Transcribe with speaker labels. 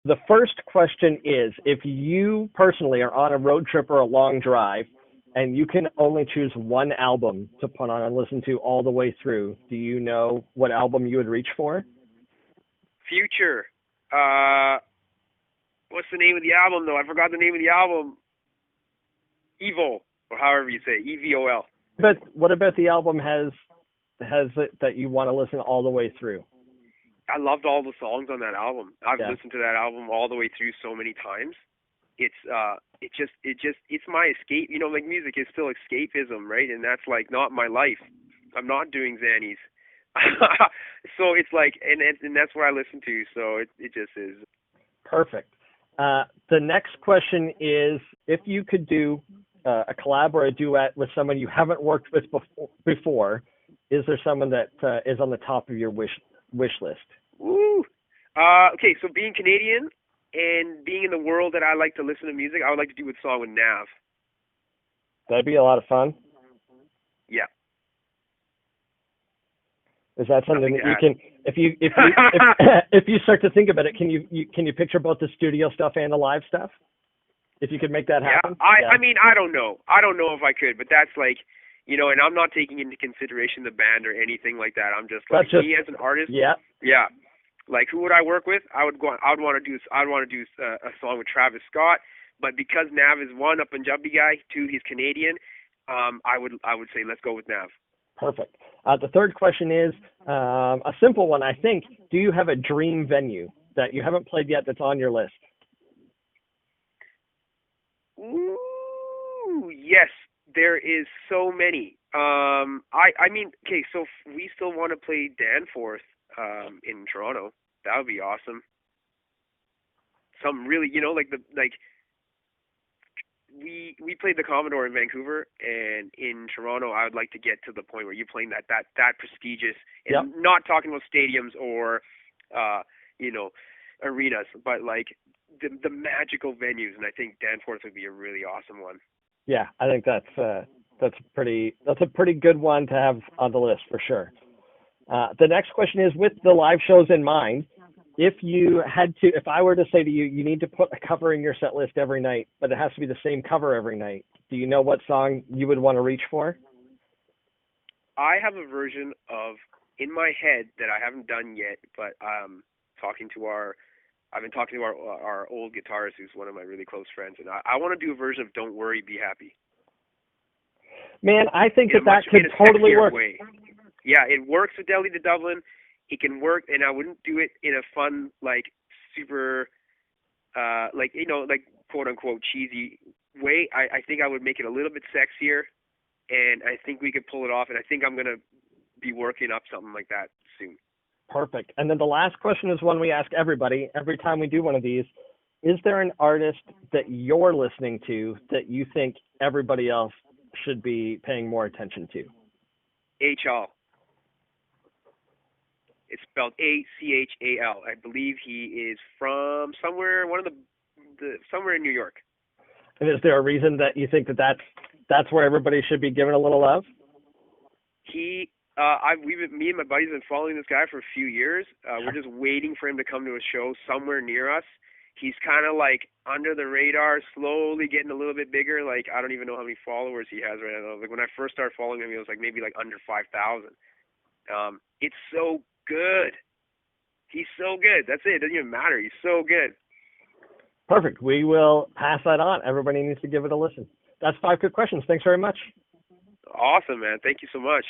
Speaker 1: The first question is, if you personally are on a road trip or a long drive and you can only choose one album to put on and listen to all the way through, do you know what album you would reach for?
Speaker 2: Future. What's the name of the album though? I forgot the name of the album. Evil, or however you say, EVOL.
Speaker 1: But what about the album has it that you want to listen all the way through?
Speaker 2: I loved all the songs on that album. I've
Speaker 1: Yeah.
Speaker 2: listened to that album all the way through so many times. It's it's my escape. You know, like music is still escapism, right? And that's like not my life. I'm not doing Xannies. So it's like, and that's what I listen to. So it just is.
Speaker 1: Perfect. The next question is, if you could do a collab or a duet with someone you haven't worked with before, is there someone that is on the top of your wish list?
Speaker 2: Woo! Okay, so being Canadian and being in the world that I like to listen to music, I would like to do a song with Nav.
Speaker 1: That'd be a lot of fun.
Speaker 2: Yeah.
Speaker 1: Is that something that you can, if you start to think about it, can you picture both the studio stuff and the live stuff? If you could make that happen?
Speaker 2: Yeah, I mean, I don't know. I don't know if I could, but that's like, you know, and I'm not taking into consideration the band or anything like that. I'm just like, me as an artist.
Speaker 1: Yeah.
Speaker 2: Yeah. Like, who would I work with? I would want to do a song with Travis Scott, but because Nav is one, a Punjabi guy, two, he's Canadian. I would say let's go with Nav.
Speaker 1: Perfect. The third question is a simple one, I think. Do you have a dream venue that you haven't played yet that's on your list?
Speaker 2: Ooh, yes, there is so many. I mean, okay, so we still want to play Danforth in Toronto. That would be awesome. Some really, you know, we played the Commodore in Vancouver, and in Toronto, I would like to get to the point where you're playing that prestigious, and not talking about stadiums or, you know, arenas, but like the magical venues, and I think Danforth would be a really awesome one.
Speaker 1: Yeah, I think that's a pretty good one to have on the list for sure. The next question is, with the live shows in mind, if I were to say to you, you need to put a cover in your set list every night, but it has to be the same cover every night, do you know what song you would want to reach for?
Speaker 2: I have a version of in my head that I haven't done yet, but I've been talking to our old guitarist, who's one of my really close friends, and I want to do a version of "Don't Worry, Be Happy."
Speaker 1: Man, I think that could totally work.
Speaker 2: Way. Yeah, it works with Delhi to Dublin. It can work, and I wouldn't do it in a fun, like, super, like, you know, like, quote-unquote cheesy way. I think I would make it a little bit sexier, and I think we could pull it off, and I think I'm going to be working up something like that soon.
Speaker 1: Perfect. And then the last question is one we ask everybody every time we do one of these. Is there an artist that you're listening to that you think everybody else should be paying more attention to?
Speaker 2: H.L. It's spelled A-C-H-A-L. I believe he is from somewhere, somewhere in New York.
Speaker 1: And is there a reason that you think that's where everybody should be giving a little love?
Speaker 2: Me and my buddies have been following this guy for a few years. We're just waiting for him to come to a show somewhere near us. He's kind of like under the radar, slowly getting a little bit bigger. Like, I don't even know how many followers he has right now. Like, when I first started following him, he was like maybe like under 5,000. It's so good. He's so good. That's it. It doesn't even matter. He's so good.
Speaker 1: Perfect. We will pass that on. Everybody needs to give it a listen. That's 5 good questions. Thanks very much.
Speaker 2: Awesome, man. Thank you so much.